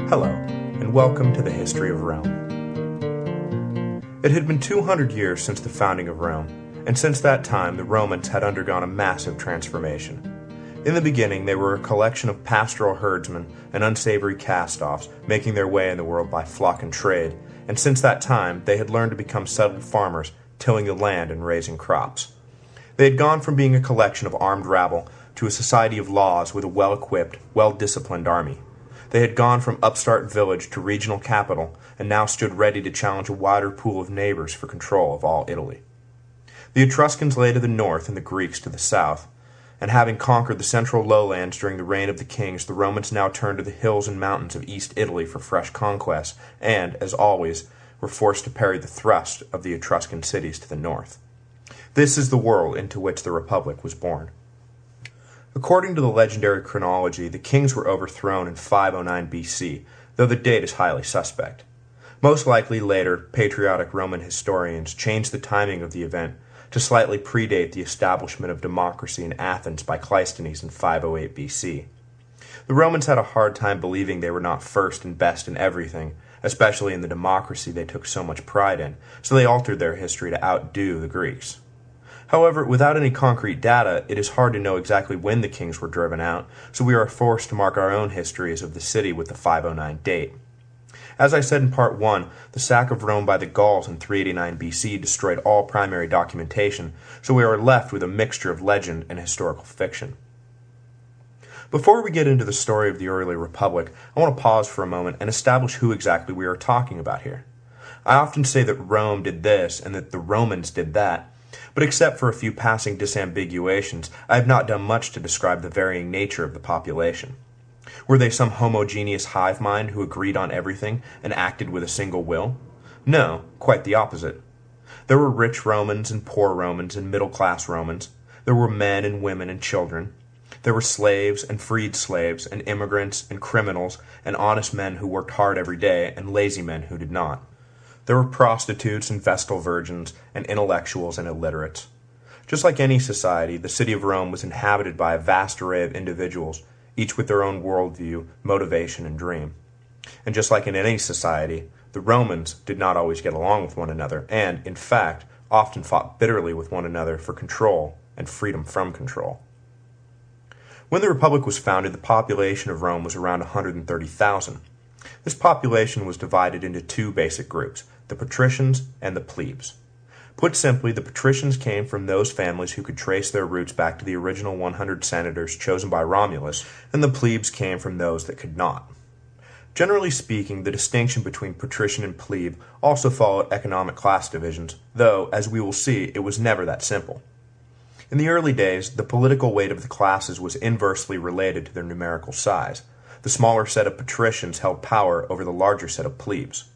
Hello, and welcome to the History of Rome. It had been 200 years since the founding of Rome, and since that time the Romans had undergone a massive transformation. In the beginning, they were a collection of pastoral herdsmen and unsavory cast-offs making their way in the world by flock and trade, and since that time they had learned to become settled farmers, tilling the land and raising crops. They had gone from being a collection of armed rabble to a society of laws with a well-equipped, well-disciplined army. They had gone from upstart village to regional capital, and now stood ready to challenge a wider pool of neighbors for control of all Italy. The Etruscans lay to the north and the Greeks to the south, and having conquered the central lowlands during the reign of the kings, the Romans now turned to the hills and mountains of East Italy for fresh conquests, and, as always, were forced to parry the thrust of the Etruscan cities to the north. This is the world into which the Republic was born. According to the legendary chronology, the kings were overthrown in 509 BC, though the date is highly suspect. Most likely later, patriotic Roman historians changed the timing of the event to slightly predate the establishment of democracy in Athens by Cleisthenes in 508 BC. The Romans had a hard time believing they were not first and best in everything, especially in the democracy they took so much pride in, so they altered their history to outdo the Greeks. However, without any concrete data, it is hard to know exactly when the kings were driven out, so we are forced to mark our own histories of the city with the 509 date. As I said in Part 1, the sack of Rome by the Gauls in 389 BC destroyed all primary documentation, so we are left with a mixture of legend and historical fiction. Before we get into the story of the early Republic, I want to pause for a moment and establish who exactly we are talking about here. I often say that Rome did this and that the Romans did that, but except for a few passing disambiguations, I have not done much to describe the varying nature of the population. Were they some homogeneous hive mind who agreed on everything and acted with a single will? No, quite the opposite. There were rich Romans and poor Romans and middle-class Romans. There were men and women and children. There were slaves and freed slaves and immigrants and criminals and honest men who worked hard every day and lazy men who did not. There were prostitutes and vestal virgins and intellectuals and illiterates. Just like any society, the city of Rome was inhabited by a vast array of individuals, each with their own worldview, motivation, and dream. And just like in any society, the Romans did not always get along with one another and, in fact, often fought bitterly with one another for control and freedom from control. When the Republic was founded, the population of Rome was around 130,000. This population was divided into two basic groups, the patricians and the plebes. Put simply, the patricians came from those families who could trace their roots back to the original 100 senators chosen by Romulus, and the plebes came from those that could not. Generally speaking, the distinction between patrician and plebe also followed economic class divisions, though, as we will see, it was never that simple. In the early days, the political weight of the classes was inversely related to their numerical size. The smaller set of patricians held power over the larger set of plebes.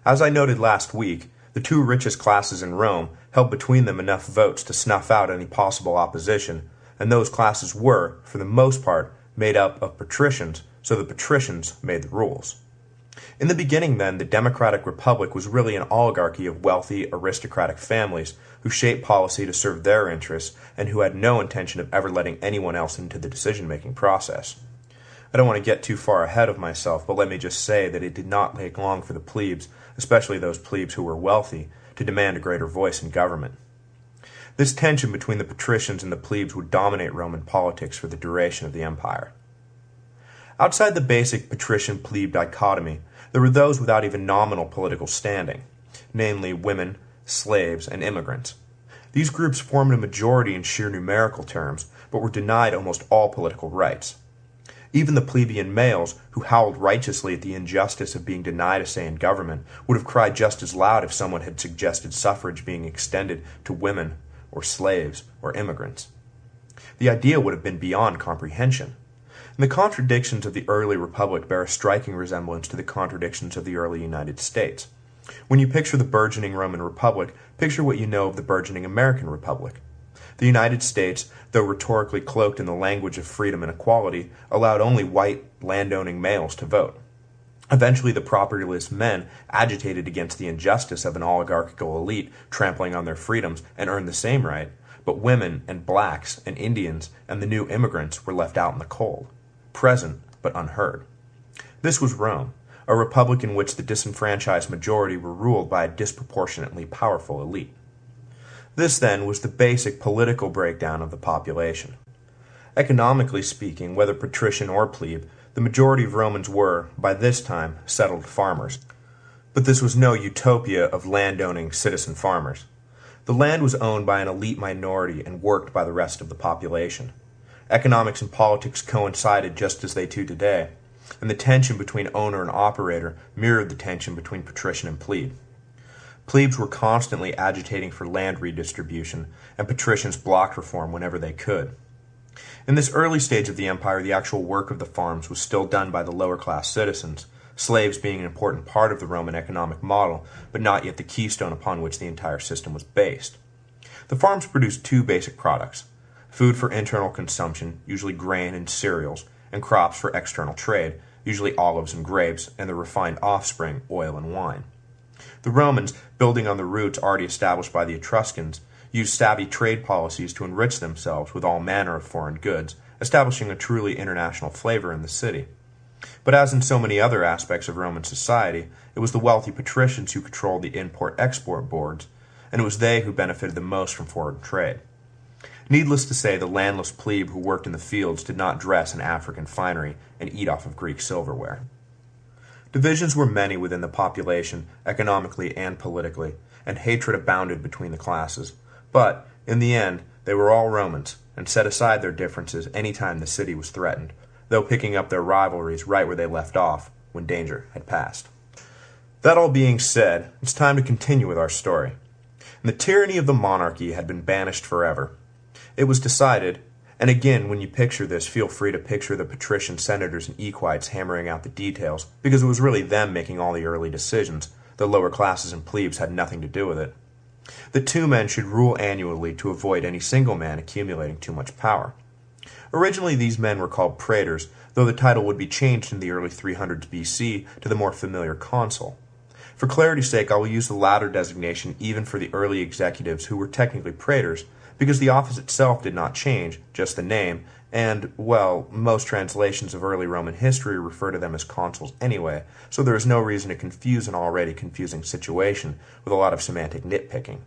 As I noted last week, the two richest classes in Rome held between them enough votes to snuff out any possible opposition, and those classes were, for the most part, made up of patricians, so the patricians made the rules. In the beginning, then, the Democratic Republic was really an oligarchy of wealthy, aristocratic families who shaped policy to serve their interests and who had no intention of ever letting anyone else into the decision-making process. I don't want to get too far ahead of myself, but let me just say that it did not take long for the plebes, especially those plebes who were wealthy, to demand a greater voice in government. This tension between the patricians and the plebes would dominate Roman politics for the duration of the empire. Outside the basic patrician-plebe dichotomy, there were those without even nominal political standing, namely women, slaves, and immigrants. These groups formed a majority in sheer numerical terms, but were denied almost all political rights. Even the plebeian males, who howled righteously at the injustice of being denied a say in government, would have cried just as loud if someone had suggested suffrage being extended to women, or slaves, or immigrants. The idea would have been beyond comprehension. And the contradictions of the early Republic bear a striking resemblance to the contradictions of the early United States. When you picture the burgeoning Roman Republic, picture what you know of the burgeoning American Republic. The United States, though rhetorically cloaked in the language of freedom and equality, allowed only white, landowning males to vote. Eventually, the propertyless men agitated against the injustice of an oligarchical elite trampling on their freedoms and earned the same right, but women and blacks and Indians and the new immigrants were left out in the cold, present but unheard. This was Rome, a republic in which the disenfranchised majority were ruled by a disproportionately powerful elite. This, then, was the basic political breakdown of the population. Economically speaking, whether patrician or plebe, the majority of Romans were, by this time, settled farmers. But this was no utopia of land-owning citizen farmers. The land was owned by an elite minority and worked by the rest of the population. Economics and politics coincided just as they do today, and the tension between owner and operator mirrored the tension between patrician and plebe. Plebes were constantly agitating for land redistribution, and patricians blocked reform whenever they could. In this early stage of the empire, the actual work of the farms was still done by the lower-class citizens, slaves being an important part of the Roman economic model, but not yet the keystone upon which the entire system was based. The farms produced two basic products: food for internal consumption, usually grain and cereals, and crops for external trade, usually olives and grapes, and the refined offspring, oil and wine. The Romans, building on the roots already established by the Etruscans, used savvy trade policies to enrich themselves with all manner of foreign goods, establishing a truly international flavor in the city. But as in so many other aspects of Roman society, it was the wealthy patricians who controlled the import-export boards, and it was they who benefited the most from foreign trade. Needless to say, the landless plebe who worked in the fields did not dress in African finery and eat off of Greek silverware. Divisions were many within the population, economically and politically, and hatred abounded between the classes. But, in the end, they were all Romans, and set aside their differences any time the city was threatened, though picking up their rivalries right where they left off, when danger had passed. That all being said, it's time to continue with our story. The tyranny of the monarchy had been banished forever. It was decided, and again, when you picture this, feel free to picture the patrician senators and equites hammering out the details, because it was really them making all the early decisions. The lower classes and plebes had nothing to do with it. The two men should rule annually to avoid any single man accumulating too much power. Originally, these men were called praetors, though the title would be changed in the early 300s BC to the more familiar consul. For clarity's sake, I will use the latter designation even for the early executives who were technically praetors, because the office itself did not change, just the name, and, well, most translations of early Roman history refer to them as consuls anyway, so there is no reason to confuse an already confusing situation with a lot of semantic nitpicking.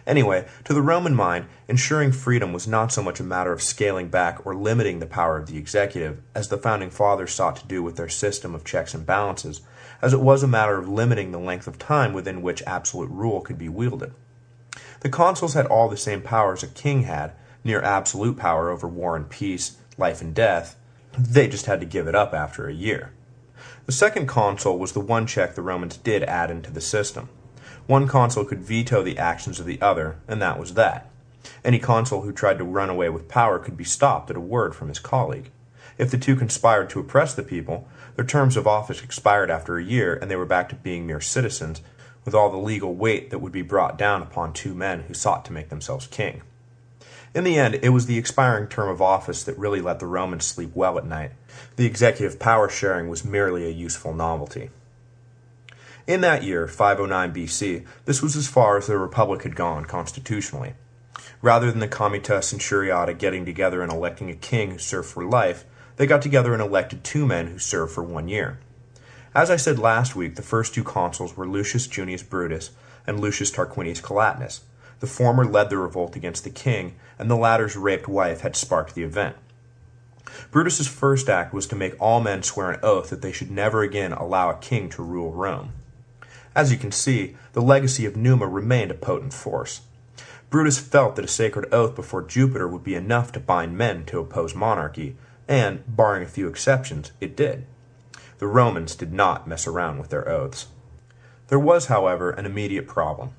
Anyway, to the Roman mind, ensuring freedom was not so much a matter of scaling back or limiting the power of the executive, as the Founding Fathers sought to do with their system of checks and balances, as it was a matter of limiting the length of time within which absolute rule could be wielded. The consuls had all the same powers a king had, near absolute power over war and peace, life and death. They just had to give it up after a year. The second consul was the one check the Romans did add into the system. One consul could veto the actions of the other, and that was that. Any consul who tried to run away with power could be stopped at a word from his colleague. If the two conspired to oppress the people, their terms of office expired after a year, and they were back to being mere citizens, with all the legal weight that would be brought down upon two men who sought to make themselves king. In the end, it was the expiring term of office that really let the Romans sleep well at night. The executive power sharing was merely a useful novelty. In that year, 509 BC, this was as far as the Republic had gone constitutionally. Rather than the Comitia Centuriata getting together and electing a king who served for life, they got together and elected two men who served for 1 year. As I said last week, the first two consuls were Lucius Junius Brutus and Lucius Tarquinius Collatinus. The former led the revolt against the king, and the latter's raped wife had sparked the event. Brutus's first act was to make all men swear an oath that they should never again allow a king to rule Rome. As you can see, the legacy of Numa remained a potent force. Brutus felt that a sacred oath before Jupiter would be enough to bind men to oppose monarchy, and, barring a few exceptions, it did. The Romans did not mess around with their oaths. There was, however, an immediate problem.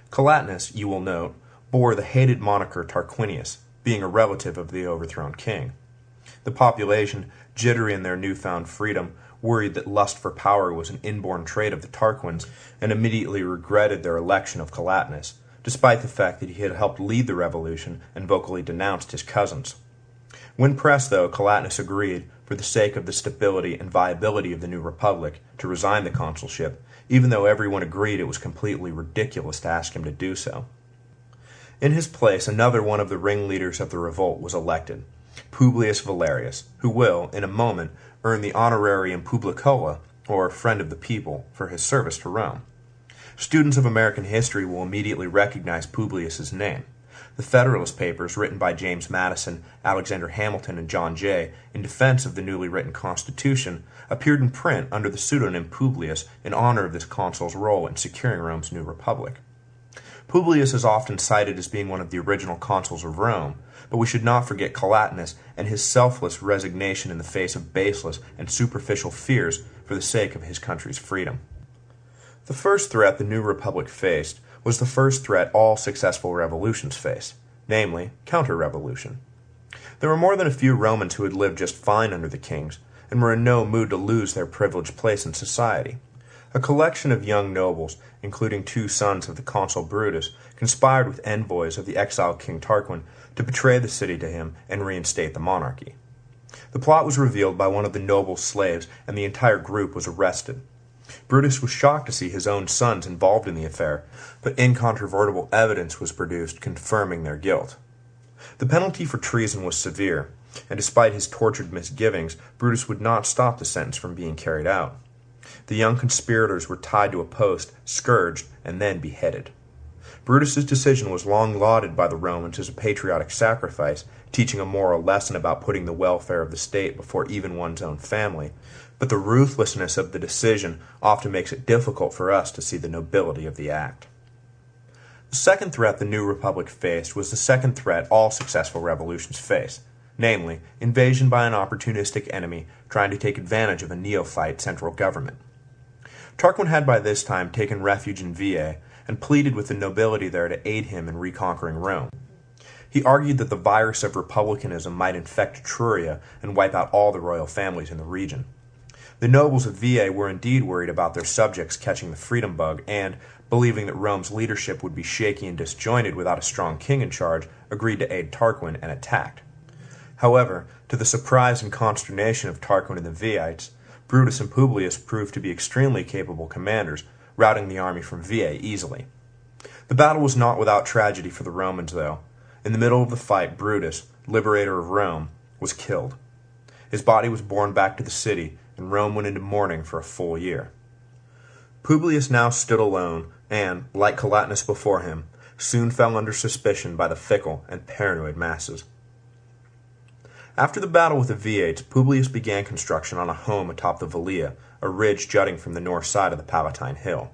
Collatinus, you will note, bore the hated moniker Tarquinius, being a relative of the overthrown king. The population, jittery in their newfound freedom, worried that lust for power was an inborn trait of the Tarquins, and immediately regretted their election of Collatinus, despite the fact that he had helped lead the revolution and vocally denounced his cousins. When pressed, though, Collatinus agreed, for the sake of the stability and viability of the new republic, to resign the consulship, even though everyone agreed it was completely ridiculous to ask him to do so. In his place, another one of the ringleaders of the revolt was elected, Publius Valerius, who will, in a moment, earn the honorarium Publicola, or Friend of the People, for his service to Rome. Students of American history will immediately recognize Publius's name. The Federalist Papers, written by James Madison, Alexander Hamilton, and John Jay, in defense of the newly written Constitution, appeared in print under the pseudonym Publius in honor of this consul's role in securing Rome's new republic. Publius is often cited as being one of the original consuls of Rome, but we should not forget Collatinus and his selfless resignation in the face of baseless and superficial fears for the sake of his country's freedom. The first threat the new republic faced was the first threat all successful revolutions face, namely, counter-revolution. There were more than a few Romans who had lived just fine under the kings, and were in no mood to lose their privileged place in society. A collection of young nobles, including 2 sons of the consul Brutus, conspired with envoys of the exiled King Tarquin to betray the city to him and reinstate the monarchy. The plot was revealed by one of the noble's slaves, and the entire group was arrested. Brutus was shocked to see his own sons involved in the affair, but incontrovertible evidence was produced confirming their guilt. The penalty for treason was severe, and despite his tortured misgivings, Brutus would not stop the sentence from being carried out. The young conspirators were tied to a post, scourged, and then beheaded. Brutus's decision was long lauded by the Romans as a patriotic sacrifice, teaching a moral lesson about putting the welfare of the state before even one's own family, but the ruthlessness of the decision often makes it difficult for us to see the nobility of the act. The second threat the new republic faced was the second threat all successful revolutions face, namely, invasion by an opportunistic enemy trying to take advantage of a neophyte central government. Tarquin had by this time taken refuge in Veii and pleaded with the nobility there to aid him in reconquering Rome. He argued that the virus of republicanism might infect Etruria and wipe out all the royal families in the region. The nobles of Veii were indeed worried about their subjects catching the freedom bug and, believing that Rome's leadership would be shaky and disjointed without a strong king in charge, agreed to aid Tarquin and attacked. However, to the surprise and consternation of Tarquin and the Veiites, Brutus and Publius proved to be extremely capable commanders, routing the army from Veii easily. The battle was not without tragedy for the Romans, though. In the middle of the fight, Brutus, liberator of Rome, was killed. His body was borne back to the city, and Rome went into mourning for a full year. Publius now stood alone, and, like Collatinus before him, soon fell under suspicion by the fickle and paranoid masses. After the battle with the Veiites, Publius began construction on a home atop the Velia, a ridge jutting from the north side of the Palatine Hill.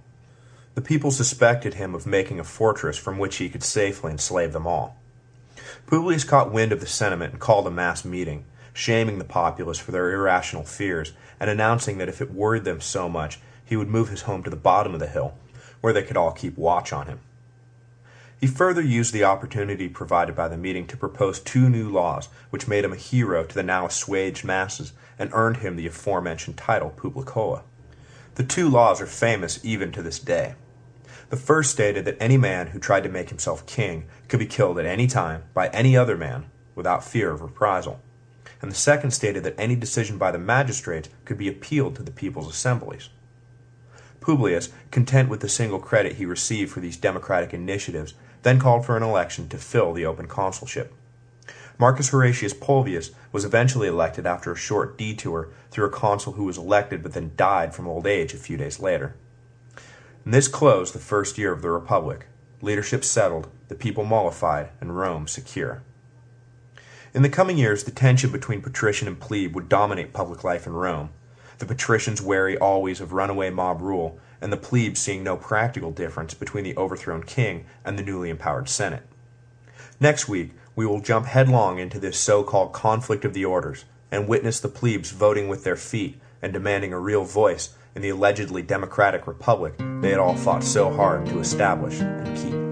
The people suspected him of making a fortress from which he could safely enslave them all. Publius caught wind of the sentiment and called a mass meeting, shaming the populace for their irrational fears and announcing that if it worried them so much, he would move his home to the bottom of the hill, where they could all keep watch on him. He further used the opportunity provided by the meeting to propose 2 new laws, which made him a hero to the now assuaged masses and earned him the aforementioned title Publicola. The 2 laws are famous even to this day. The first stated that any man who tried to make himself king could be killed at any time by any other man without fear of reprisal, and the second stated that any decision by the magistrates could be appealed to the people's assemblies. Publius, content with the single credit he received for these democratic initiatives, then called for an election to fill the open consulship. Marcus Horatius Pulvius was eventually elected after a short detour through a consul who was elected but then died from old age a few days later. And this closed the first year of the Republic, leadership settled, the people mollified, and Rome secure. In the coming years, the tension between patrician and plebe would dominate public life in Rome, the patricians wary always of runaway mob rule, and the plebes seeing no practical difference between the overthrown king and the newly empowered Senate. Next week, we will jump headlong into this so-called conflict of the orders and witness the plebes voting with their feet and demanding a real voice in the allegedly democratic republic they had all fought so hard to establish and keep.